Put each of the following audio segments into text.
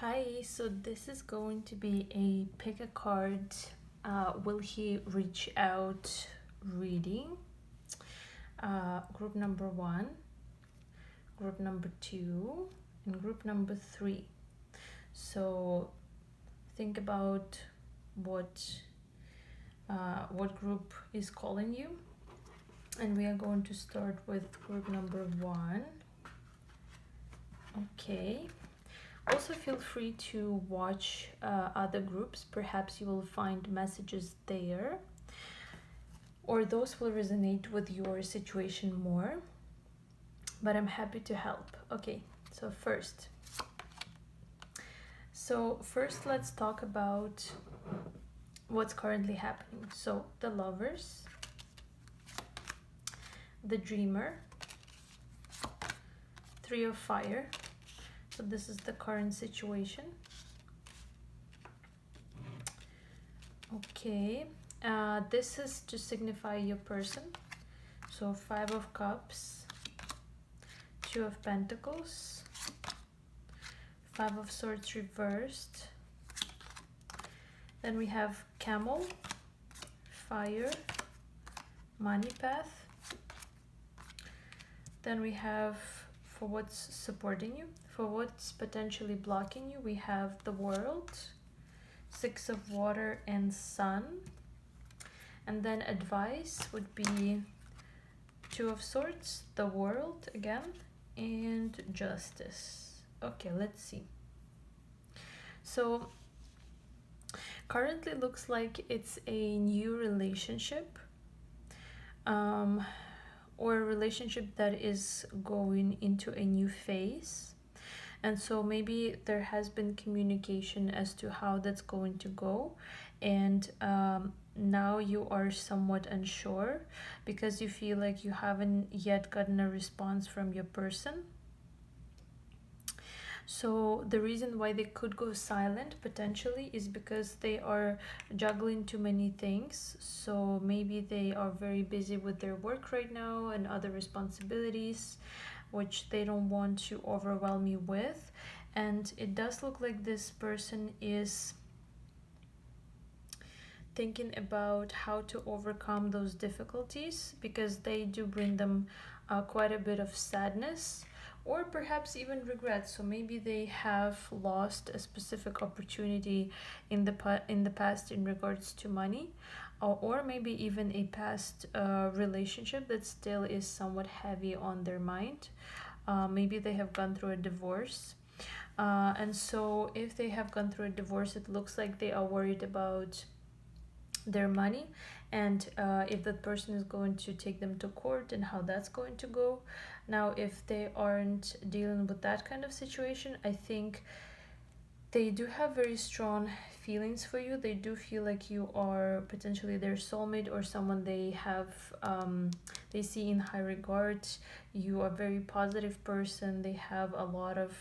Hi, so this is going to be a pick a card, will he reach out reading. Group number 1, group number 2, and group number 3. So think about what group is calling you, and we are going to start with group number 1. Okay. Also, feel free to watch other groups. Perhaps you will find messages there, or those will resonate with your situation more. But I'm happy to help. Okay, so first let's talk about what's currently happening. So the Lovers, the Dreamer, Three of Fire. So this is the current situation. Okay, this is to signify your person. So Five of Cups, Two of Pentacles, Five of Swords reversed. Then we have Camel, Fire, Money Path. Then we have, for what's supporting you, for what's potentially blocking you, we have the World, Six of Water, and Sun. And then advice would be Two of Swords, the World again, and Justice. Okay, let's see. So currently looks like it's a new relationship, or a relationship that is going into a new phase. And so maybe there has been communication as to how that's going to go, and now you are somewhat unsure because you feel like you haven't yet gotten a response from your person. So the reason why they could go silent potentially is because they are juggling too many things. So maybe they are very busy with their work right now and other responsibilities, which they don't want to overwhelm you with. And it does look like this person is thinking about how to overcome those difficulties, because they do bring them quite a bit of sadness, or perhaps even regret. So maybe they have lost a specific opportunity in the past in regards to money, or maybe even a past relationship that still is somewhat heavy on their mind. Maybe they have gone through a divorce, and so if they have gone through a divorce, it looks like they are worried about their money, and if that person is going to take them to court and how that's going to go. Now, if they aren't dealing with that kind of situation, I think they do have very strong feelings for you. They do feel like you are potentially their soulmate, or someone they have they see in high regard. You are a very positive person. They have a lot of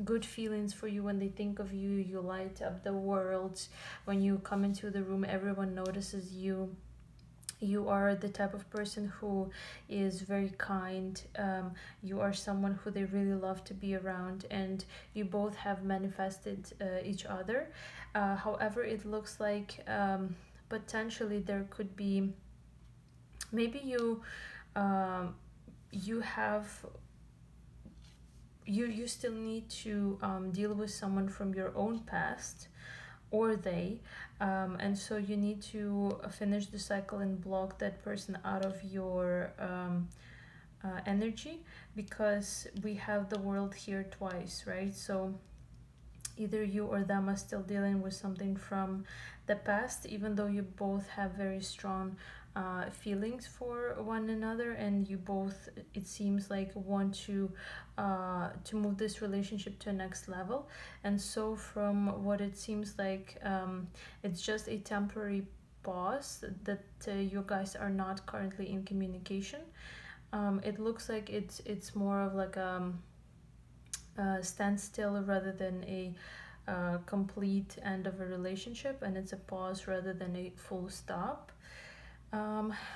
good feelings for you. When they think of you, you light up the world. When you come into the room, everyone notices you. You are the type of person who is very kind. You are someone who they really love to be around, and you both have manifested each other. However, it looks like potentially there could be, maybe you have you still need to deal with someone from your own past, or they, and so you need to finish the cycle and block that person out of your energy, because we have the World here twice, right? So either you or them are still dealing with something from the past, even though you both have very strong feelings for one another, and you both, it seems like, want to move this relationship to a next level. And so from what it seems like, it's just a temporary pause that you guys are not currently in communication. It looks like it's more of like a standstill rather than a complete end of a relationship, and it's a pause rather than a full stop.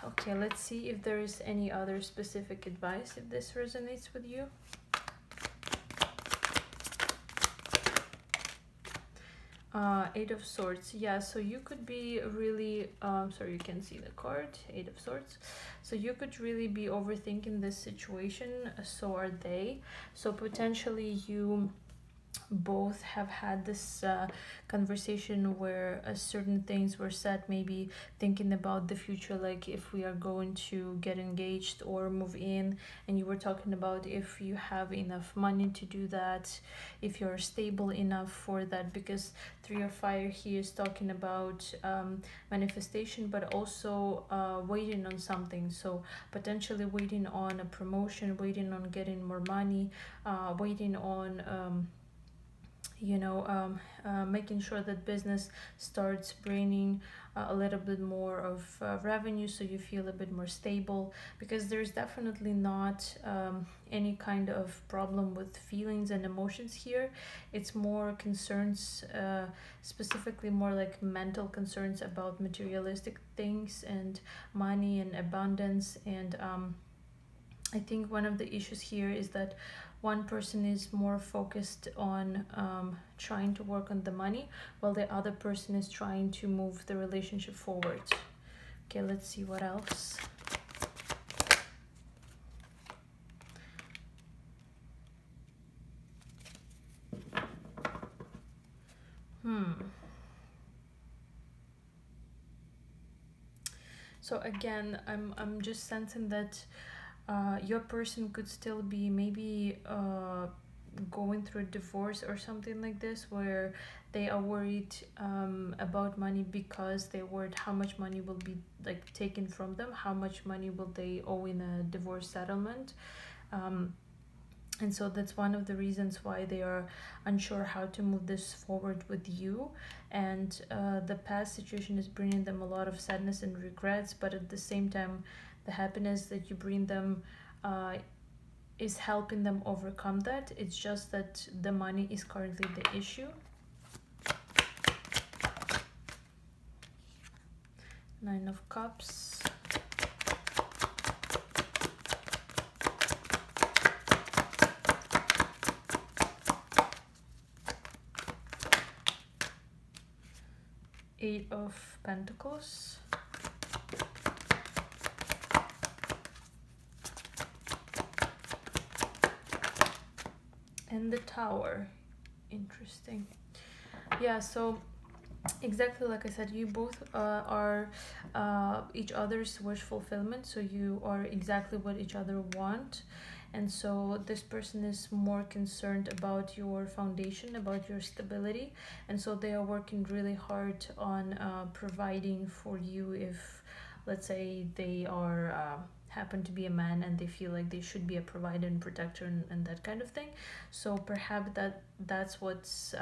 Okay, let's see if there is any other specific advice, if this resonates with you. Eight of Swords. Yeah, so you could be really, sorry, you can see the card, Eight of Swords. So you could really be overthinking this situation, so are they. So potentially you both have had this conversation where certain things were said, maybe thinking about the future, like if we are going to get engaged or move in, and you were talking about if you have enough money to do that, if you're stable enough for that, because Three of Fire here is talking about manifestation, but also waiting on something. So potentially waiting on a promotion, waiting on getting more money, waiting on making sure that business starts bringing a little bit more of revenue, so you feel a bit more stable, because there's definitely not any kind of problem with feelings and emotions here. It's more concerns, specifically more like mental concerns about materialistic things and money and abundance. And I think one of the issues here is that one person is more focused on trying to work on the money, while the other person is trying to move the relationship forward. Okay, let's see what else. So again, I'm just sensing that your person could still be maybe going through a divorce or something like this, where they are worried about money, because they're worried how much money will be like taken from them, how much money will they owe in a divorce settlement. And so that's one of the reasons why they are unsure how to move this forward with you. And the past situation is bringing them a lot of sadness and regrets, but at the same time, the happiness that you bring them is helping them overcome that. It's just that the money is currently the issue. Nine of Cups. Eight of Pentacles. And the Tower. Interesting. Yeah, so exactly like I said, you both are each other's wish fulfillment, so you are exactly what each other want. And so this person is more concerned about your foundation, about your stability, and so they are working really hard on providing for you. If, let's say, they are happen to be a man and they feel like they should be a provider and protector, and that kind of thing. So perhaps that's what's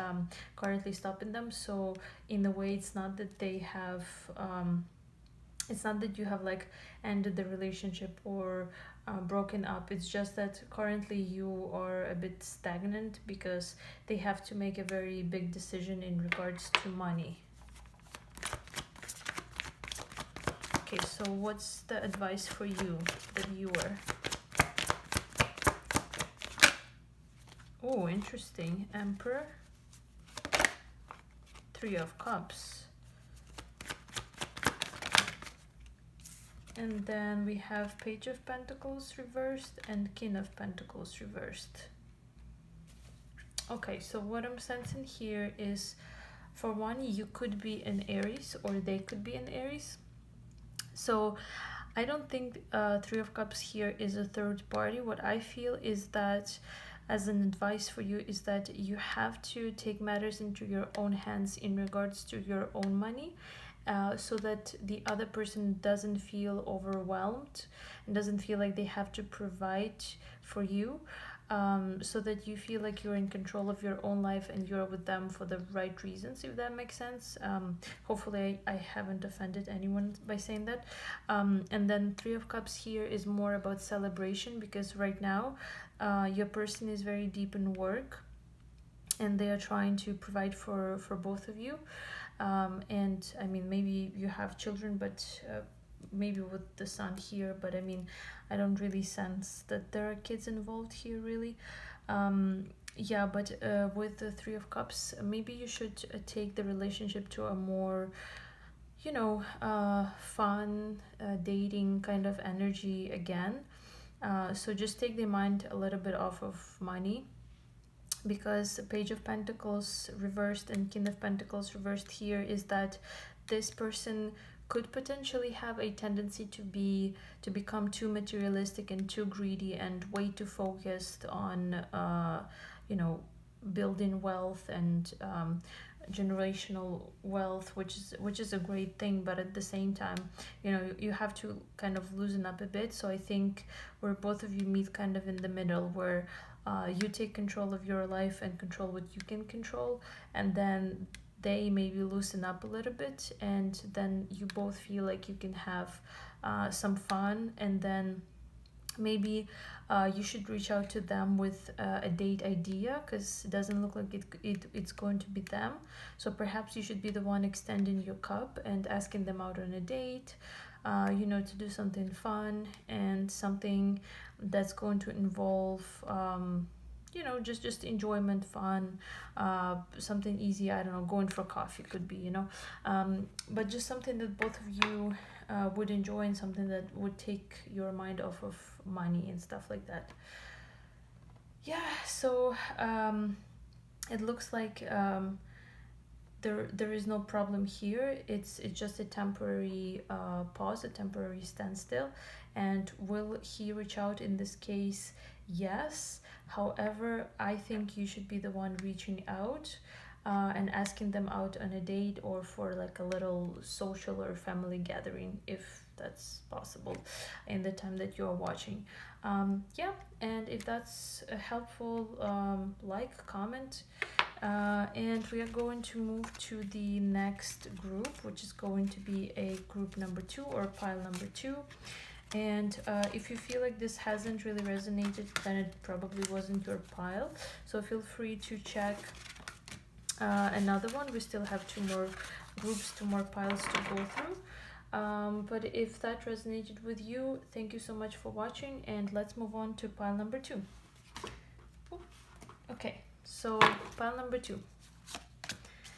currently stopping them. So in a way, it's not that they have it's not that you have like ended the relationship or broken up. It's just that currently you are a bit stagnant, because they have to make a very big decision in regards to money. Okay, so what's the advice for you, the viewer? Oh, interesting. Emperor. Three of Cups. And then we have Page of Pentacles reversed and King of Pentacles reversed. Okay, so what I'm sensing here is, for one, you could be an Aries or they could be an Aries. So I don't think Three of Cups here is a third party. What I feel is that, as an advice for you, is that you have to take matters into your own hands in regards to your own money, so that the other person doesn't feel overwhelmed and doesn't feel like they have to provide for you. So that you feel like you're in control of your own life and you're with them for the right reasons, if that makes sense. Hopefully I haven't offended anyone by saying that. And then Three of Cups here is more about celebration, because right now your person is very deep in work and they are trying to provide for both of you. And I mean, maybe you have children, but maybe with the Sun here, but I mean, I don't really sense that there are kids involved here, really. Yeah, but with the Three of Cups, maybe you should take the relationship to a more, fun, dating kind of energy again. So just take the mind a little bit off of money, because Page of Pentacles reversed and King of Pentacles reversed here is that this person could potentially have a tendency to become too materialistic and too greedy and way too focused on you know building wealth and generational wealth, which is a great thing, but at the same time, you have to kind of loosen up a bit. So I think where both of you meet kind of in the middle, where you take control of your life and control what you can control, and then they maybe loosen up a little bit, and then you both feel like you can have some fun, and then maybe you should reach out to them with a date idea, because it doesn't look like it's going to be them. So perhaps you should be the one extending your cup and asking them out on a date, to do something fun and something that's going to involve just enjoyment, fun, something easy. I don't know, going for coffee could be, but just something that both of you would enjoy, and something that would take your mind off of money and stuff like that. Yeah, so it looks like there is no problem here. It's just a temporary pause, a temporary standstill. And will he reach out in this case? Yes. However, I think you should be the one reaching out and asking them out on a date, or for like a little social or family gathering, if that's possible in the time that you're watching. Yeah, and if that's helpful, like, comment. And we are going to move to the next group, which is going to be a group number 2, or pile number 2. And if you feel like this hasn't really resonated, then it probably wasn't your pile. So feel free to check another one. We still have 2 more groups, 2 more piles to go through. But if that resonated with you, thank you so much for watching, and let's move on to pile number 2. Okay, so pile number 2.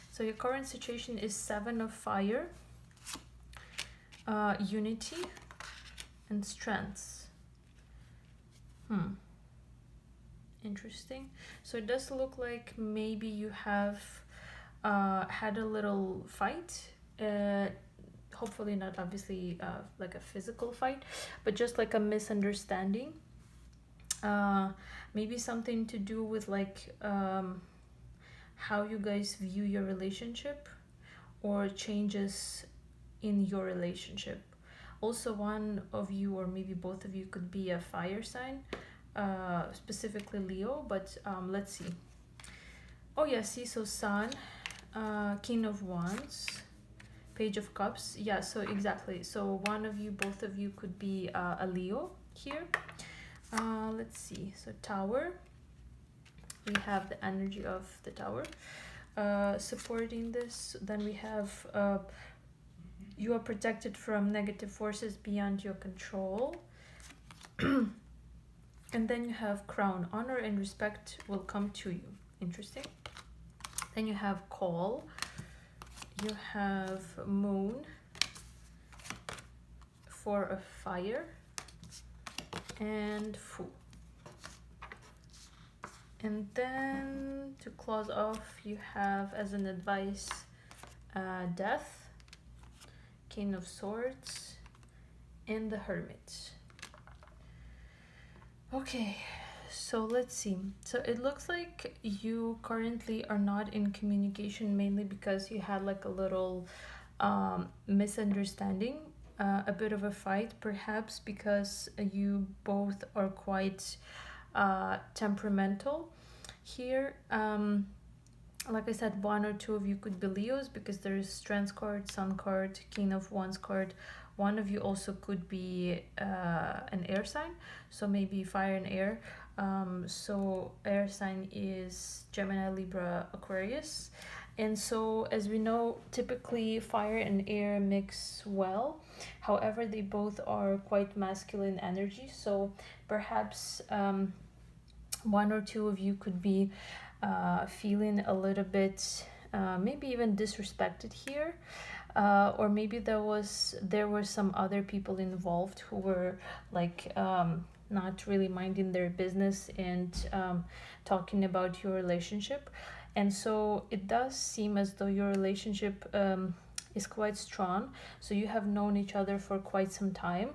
So your current situation is 7 of Fire, Unity, and Strengths. Interesting. So it does look like maybe you have had a little fight. Hopefully not, obviously, like a physical fight, but just like a misunderstanding. Maybe something to do with like how you guys view your relationship, or changes in your relationship. Also, one of you, or maybe both of you, could be a fire sign, specifically Leo, but let's see. Oh yeah, see, so Sun, King of Wands, Page of Cups. Yeah, so exactly. So one of you, both of you could be a Leo here. Let's see. So Tower. We have the energy of the Tower supporting this. Then we have you are protected from negative forces beyond your control. And then you have Crown. Honor and respect will come to you. Interesting. Then you have Call. You have Moon, 4 of Fire, and Fool. And then to close off, you have as an advice Death, King of Swords, and the Hermit. Okay, so let's see. So it looks like you currently are not in communication, mainly because you had like a little misunderstanding, a bit of a fight, perhaps because you both are quite temperamental here. Like I said, 1 or 2 of you could be Leos, because there is Strength card, Sun card, King of Wands card. One of you also could be an air sign, so maybe fire and air. So air sign is Gemini, Libra, Aquarius. And so, as we know, typically fire and air mix well. However, they both are quite masculine energy. So perhaps one or two of you could be feeling a little bit maybe even disrespected here, or maybe there were some other people involved who were like not really minding their business and talking about your relationship. And so it does seem as though your relationship is quite strong. So you have known each other for quite some time.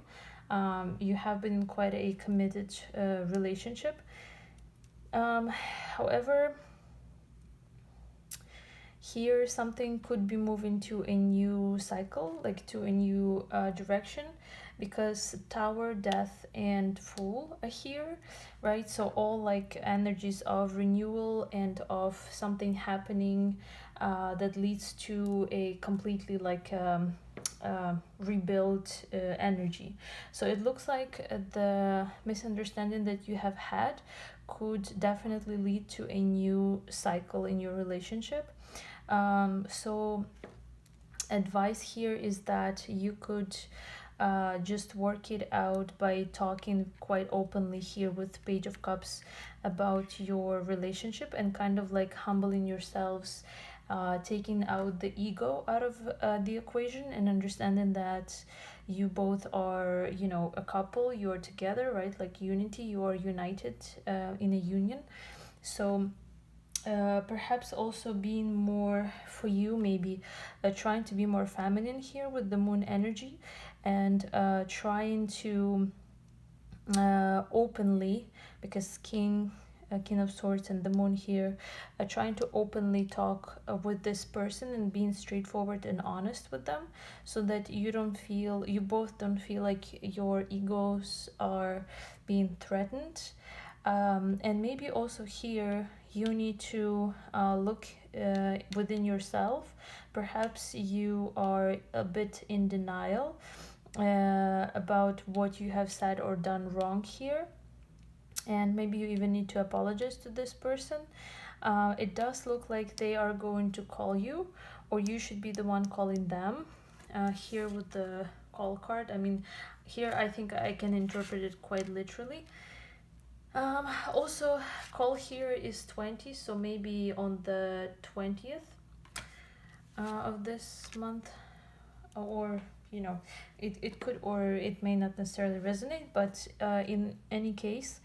You have been in quite a committed relationship. However, here something could be moving to a new cycle, like to a new direction, because Tower, Death, and Fool are here, right? So all like energies of renewal and of something happening that leads to a completely like rebuilt energy. So it looks like the misunderstanding that you have had could definitely lead to a new cycle in your relationship. So advice here is that you could just work it out by talking quite openly here with Page of Cups about your relationship, and kind of like humbling yourselves, taking out the ego out of the equation, and understanding that you both are, you know, a couple, you are together, right? Like unity, you are united in a union. So perhaps also being more for you, maybe trying to be more feminine here with the moon energy, and trying to openly, because king of swords and the moon here, trying to openly talk with this person and being straightforward and honest with them, so that you both don't feel like your egos are being threatened. And maybe also here you need to look within yourself. Perhaps you are a bit in denial about what you have said or done wrong here, and maybe you even need to apologize to this person. It does look like they are going to call you, or you should be the one calling them. Here with the call card, I mean, here I think I can interpret it quite literally. Also, call here is 20, so maybe on the 20th of this month, or you know, it could, or it may not necessarily resonate, but in any case,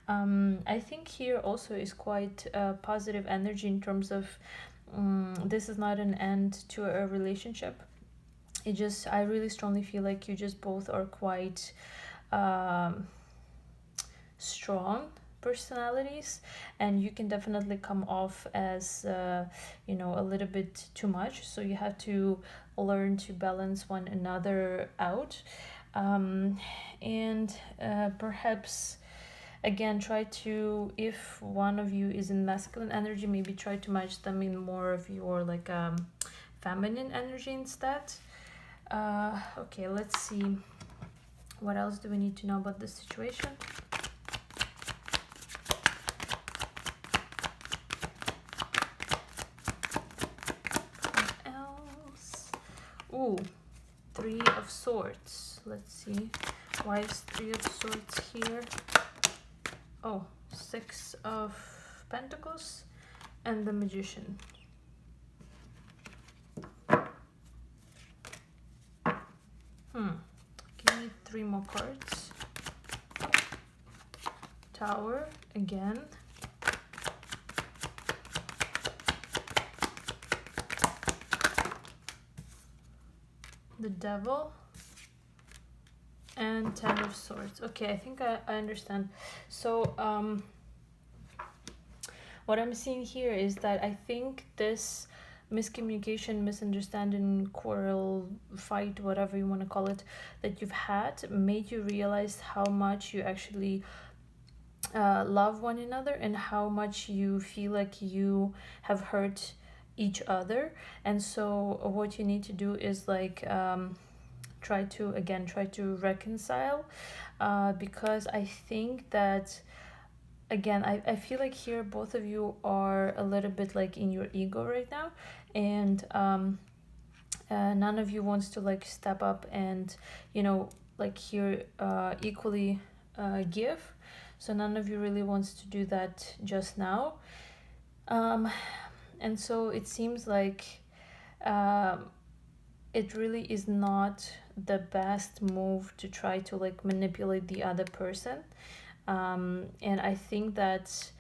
I think here also is quite positive energy in terms of this is not an end to a relationship. I really strongly feel like you just both are quite um, strong personalities, and you can definitely come off as a little bit too much, so you have to learn to balance one another out. And perhaps again, try to, if one of you is in masculine energy, maybe try to match them in more of your like feminine energy instead. Okay, let's see, what else do we need to know about this situation? Ooh, Three of Swords. Let's see. Why is Three of Swords here? Oh, Six of Pentacles and the Magician. Give me three more cards. Tower again. The Devil and Ten of Swords. Okay, I think I understand. So what I'm seeing here is that I think this miscommunication, misunderstanding, quarrel, fight, whatever you want to call it, that you've had made you realize how much you actually love one another, and how much you feel like you have hurt each other. And so what you need to do is like try to reconcile, because I think that again I feel like here both of you are a little bit like in your ego right now, and none of you wants to like step up and like here equally give. So none of you really wants to do that just now. And so it seems like um, it really is not the best move to try to like manipulate the other person. And I think that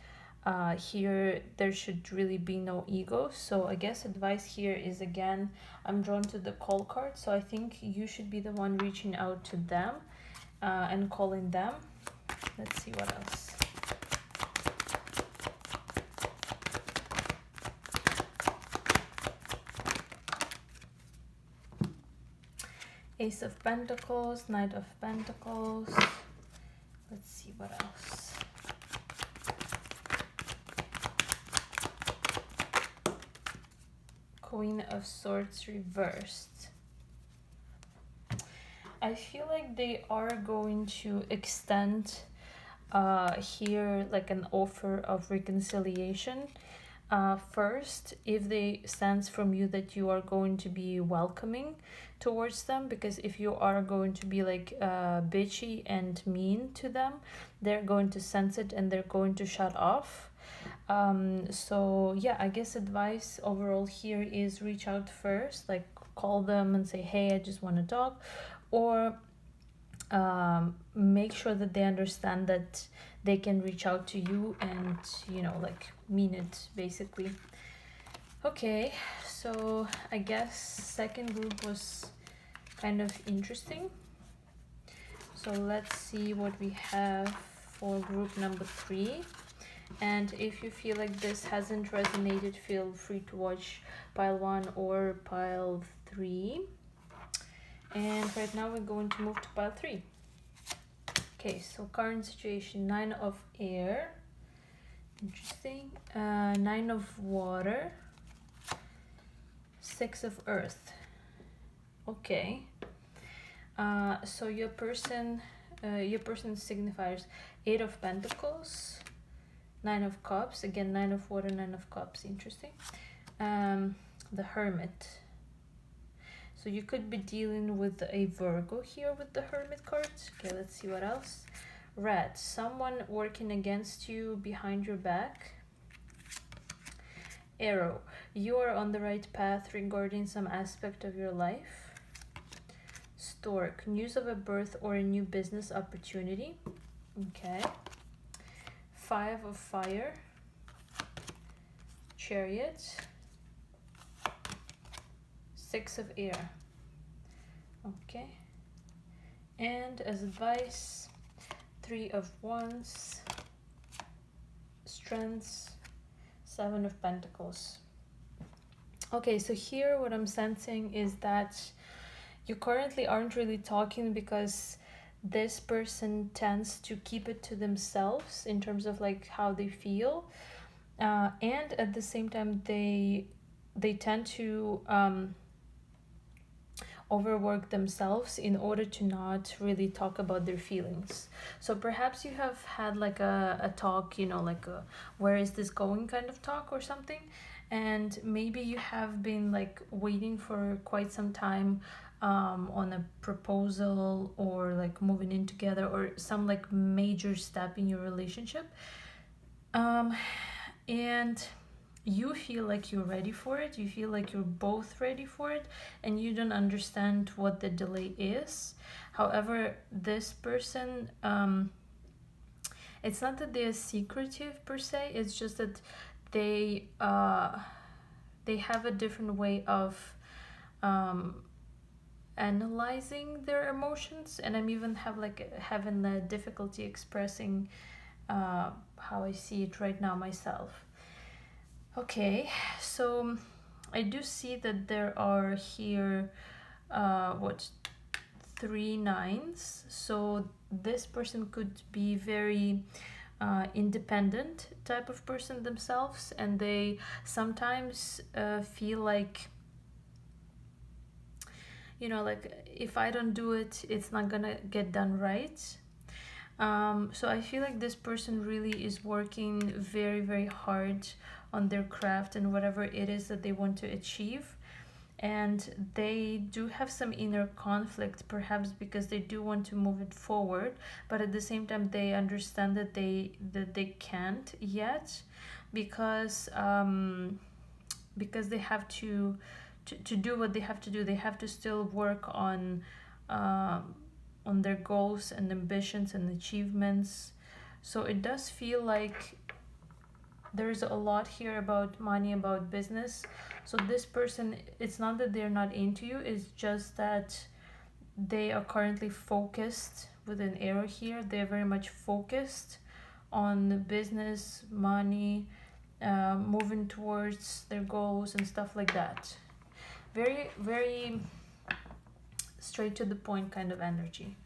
here there should really be no ego. So I guess advice here is, again, I'm drawn to the call card, so I think you should be the one reaching out to them and calling them. Let's see what else. Ace of Pentacles, Knight of Pentacles. Let's see what else. Queen of Swords reversed. I feel like they are going to extend here like an offer of reconciliation. First, if they sense from you that you are going to be welcoming towards them, because if you are going to be like bitchy and mean to them, they're going to sense it and they're going to shut off. So yeah, I guess advice overall here is reach out first, like call them and say, hey, I just want to talk, or make sure that they understand that they can reach out to you and, you know, like mean it basically. Okay, so I guess second group was kind of interesting. So let's see what we have for group number 3. And if you feel like this hasn't resonated, feel free to watch pile 1 or pile 3. And right now we're going to move to pile 3. Okay, so current situation, 9 of air. Interesting. 9 of water. 6 of earth. Okay. So your person signifies 8 of pentacles, 9 of cups. Again, 9 of water, 9 of cups. Interesting. The hermit. So you could be dealing with a Virgo here with the hermit cards. Okay, let's see what else. Red. Someone working against you behind your back. Arrow. You are on the right path regarding some aspect of your life. Stork. News of a birth or a new business opportunity. Okay. 5 of fire. Chariot. 6 of air. Okay. And as advice, 3 of wands. Strengths. 7 of pentacles. Okay, so here what I'm sensing is that you currently aren't really talking because this person tends to keep it to themselves in terms of like how they feel, and at the same time they tend to overwork themselves in order to not really talk about their feelings. So perhaps you have had like a talk, you know, like a where is this going kind of talk or something, and maybe you have been like waiting for quite some time on a proposal or like moving in together or some like major step in your relationship, and you feel like you're ready for it, you feel like you're both ready for it, and you don't understand what the delay is. However, this person, it's not that they're secretive per se, it's just that they have a different way of analyzing their emotions, and I'm even having a difficulty expressing how I see it right now myself. Okay, so I do see that there are here 3 nines. So this person could be very independent type of person themselves, and they sometimes feel like, you know, like if I don't do it, it's not gonna get done right. So I feel like this person really is working very, very hard on their craft and whatever it is that they want to achieve. and they do have some inner conflict, perhaps because they do want to move it forward, but at the same time they understand that they can't yet, because they have to do what they have to do. They have to still work on their goals and ambitions and achievements. So it does feel like there's a lot here about money, about business. So this person, it's not that they're not into you, it's just that they are currently focused with an arrow here. They're very much focused on business, money, moving towards their goals and stuff like that. Very, very straight to the point kind of energy.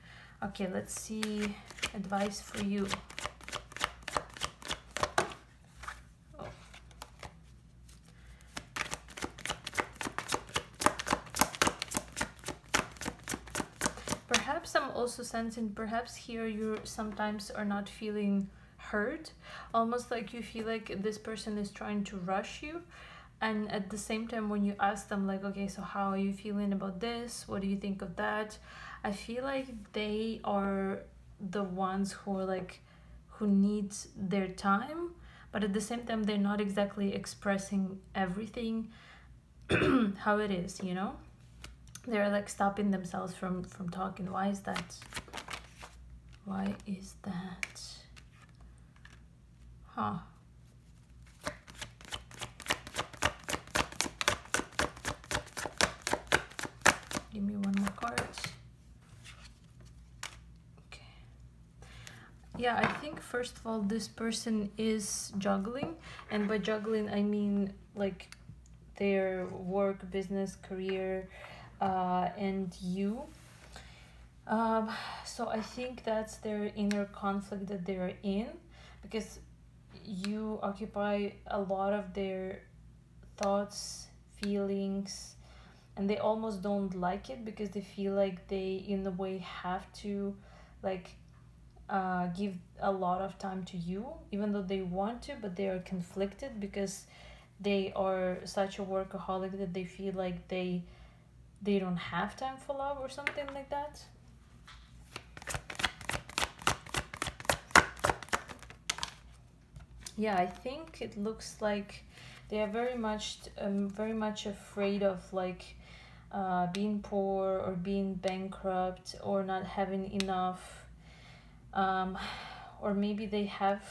Okay, let's see advice for you. Oh. Perhaps I'm also sensing, perhaps here you sometimes are not feeling heard, almost like you feel like this person is trying to rush you. And at the same time, when you ask them, like, okay, so how are you feeling about this? What do you think of that? I feel like they are the ones who are like, who needs their time, but at the same time, they're not exactly expressing everything how it is, you know? They're like stopping themselves from talking. Why is that? Why is that? Huh. Give me one more card. Okay. Yeah, I think first of all, this person is juggling. And by juggling, I mean like their work, business, career, and you. So I think that's their inner conflict that they're in, because you occupy a lot of their thoughts, feelings, and they almost don't like it because they feel like they in a way have to like give a lot of time to you, even though they want to, but they are conflicted because they are such a workaholic that they feel like they don't have time for love or something like that. Yeah, I think it looks like they are very much afraid of like being poor or being bankrupt or not having enough, or maybe they have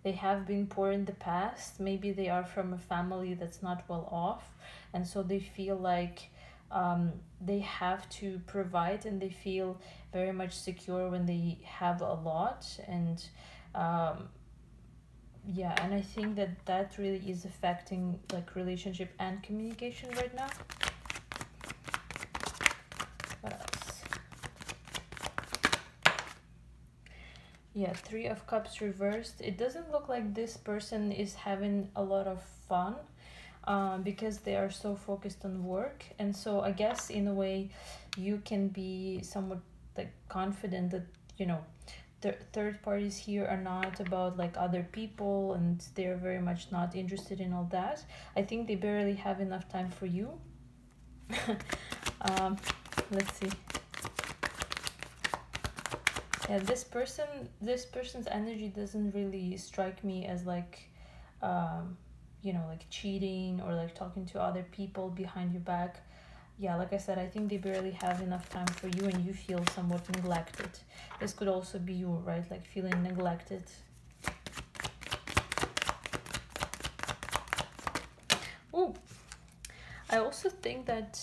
been poor in the past. Maybe they are from a family that's not well off, and so they feel like they have to provide, and they feel very much secure when they have a lot. And um, yeah, and I think that really is affecting like relationship and communication right now. What else? Yeah, Three of Cups reversed. It doesn't look like this person is having a lot of fun, because they are so focused on work. And so I guess in a way you can be somewhat like confident that, you know, third parties here are not about like other people, and they're very much not interested in all that. I think they barely have enough time for you. um, let's see. Yeah, this person's energy doesn't really strike me as like you know, like cheating or like talking to other people behind your back. Yeah, like I said, I think they barely have enough time for you, and you feel somewhat neglected. This could also be you, right? Like feeling neglected. Ooh, I also think that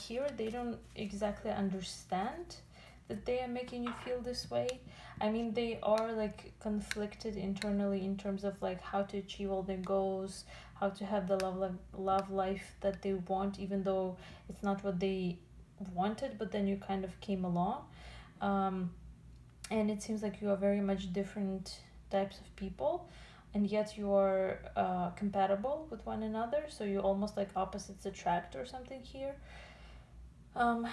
here they don't exactly understand that they are making you feel this way. I mean, they are like conflicted internally in terms of like how to achieve all their goals, how to have the love life that they want, even though it's not what they wanted, but then you kind of came along. Um, and it seems like you are very much different types of people, and yet you are compatible with one another, so you almost like opposites attract or something here. um,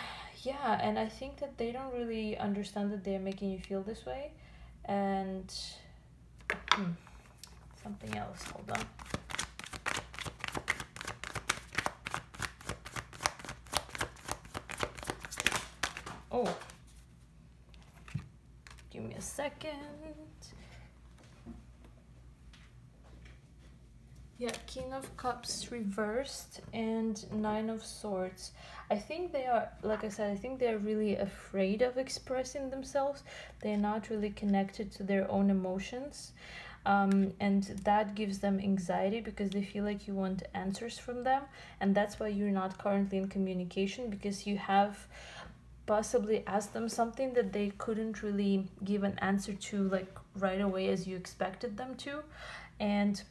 yeah, and I think that they don't really understand that they're making you feel this way. And something else, hold on. second. Yeah, King of Cups reversed and Nine of Swords. I think they are, like I said, I think they're really afraid of expressing themselves. They're not really connected to their own emotions. And that gives them anxiety because they feel like you want answers from them. And that's why you're not currently in communication, because you have possibly asked them something that they couldn't really give an answer to like right away as you expected them to. And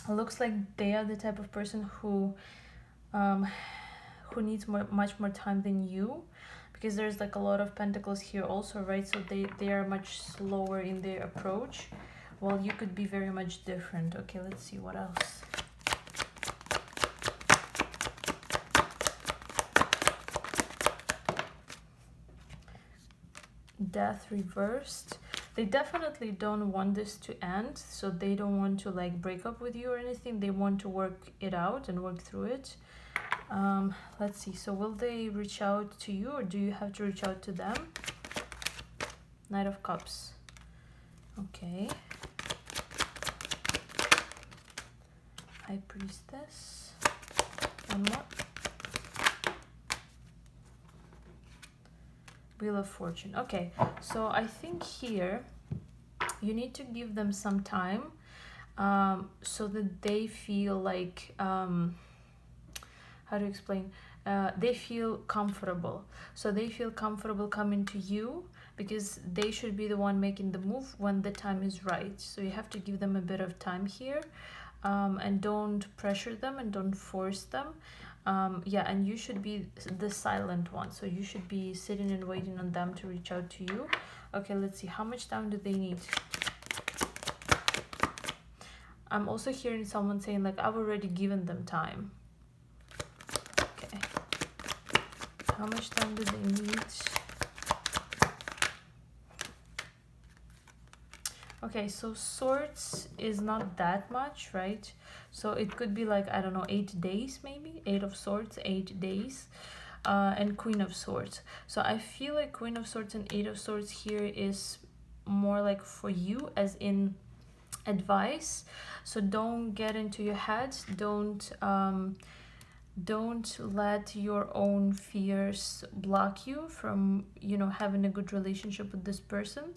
looks like they are the type of person who needs much more time than you, because there's like a lot of pentacles here also, right? So they are much slower in their approach, while you could be very much different. Okay, let's see what else. Death reversed. They definitely don't want this to end, so they don't want to like break up with you or anything. They want to work it out and work through it. Let's see. So will they reach out to you, or do you have to reach out to them? Knight of Cups. Okay. High Priestess. One more. Wheel of Fortune. Okay, so I think here you need to give them some time, so that they feel like, how to explain, they feel comfortable. So they feel comfortable coming to you, because they should be the one making the move when the time is right. So you have to give them a bit of time here, and don't pressure them and don't force them. Yeah, and you should be the silent one, so you should be sitting and waiting on them to reach out to you. Okay, let's see, how much time do they need? I'm also hearing someone saying like, I've already given them time. Okay, how much time do they need? Okay, so Swords is not that much, right? So it could be like, I don't know, 8 days maybe. 8 of Swords, 8 days. And Queen of Swords. So I feel like Queen of Swords and 8 of Swords here is more like for you, as in advice. So don't get into your head. Don't let your own fears block you from, you know, having a good relationship with this person.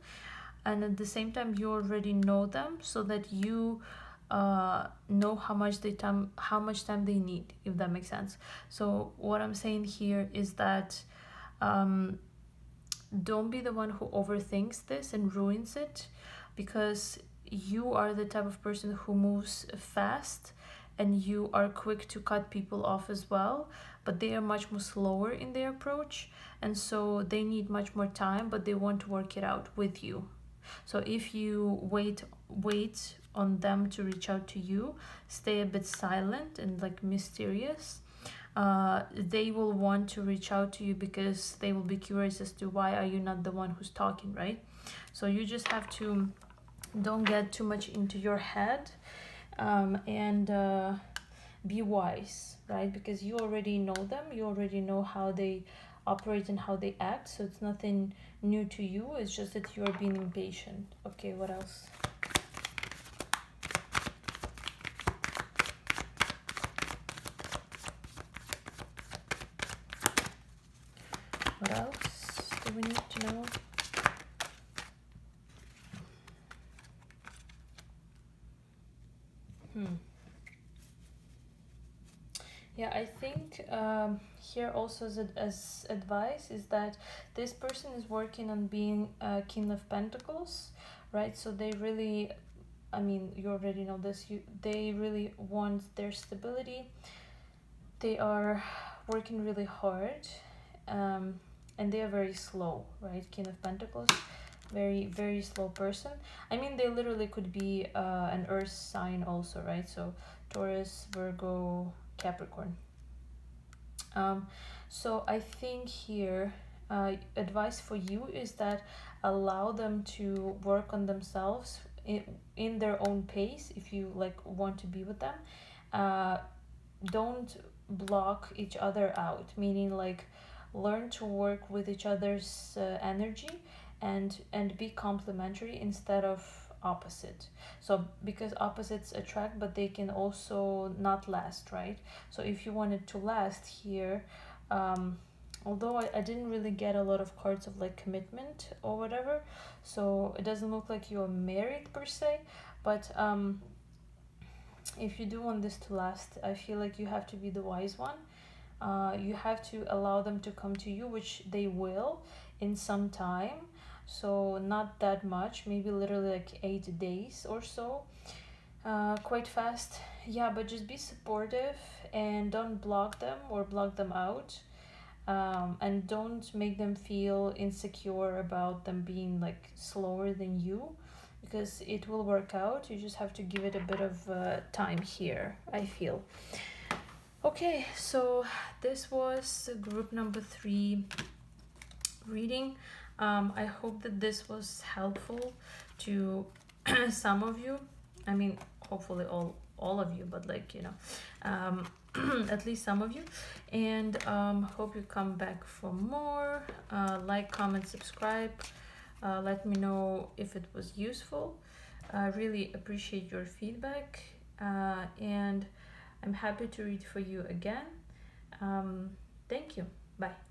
And at the same time, you already know them, so that you know how much time they need, if that makes sense. So what I'm saying here is that, don't be the one who overthinks this and ruins it, because you are the type of person who moves fast, and you are quick to cut people off as well, but they are much more slower in their approach, and so they need much more time, but they want to work it out with you. So if you wait on them to reach out to you, stay a bit silent and like mysterious, they will want to reach out to you, because they will be curious as to why are you not the one who's talking, right? So you just have to don't get too much into your head, and be wise, right? Because you already know them, you already know how they operate and how they act, so it's nothing new to you, it's just that you are being impatient. Okay, what else? What else do we need to know? Yeah, I think here also as advice is that this person is working on being a King of Pentacles, right? So they really, I mean, you already know this, they really want their stability. They are working really hard, and they are very slow, right? King of Pentacles, very, very slow person. I mean, they literally could be an earth sign also, right? So Taurus, Virgo, Capricorn. So I think here, advice for you is that allow them to work on themselves in their own pace. If you like want to be with them, don't block each other out, meaning like learn to work with each other's energy, and be complementary instead of opposite. So because opposites attract, but they can also not last, right? So if you want it to last here, although I didn't really get a lot of cards of like commitment or whatever, so it doesn't look like you're married per se, but if you do want this to last, I feel like you have to be the wise one. You have to allow them to come to you, which they will in some time. So not that much, maybe literally like 8 days or so. Quite fast. Yeah, but just be supportive and don't block them or block them out. And don't make them feel insecure about them being like slower than you, because it will work out. You just have to give it a bit of time here, I feel. Okay, so this was group number 3 reading. I hope that this was helpful to some of you. I mean, hopefully all of you, but like, you know, at least some of you. And hope you come back for more. Like, comment, subscribe. Let me know if it was useful. I really appreciate your feedback. And I'm happy to read for you again. Thank you. Bye.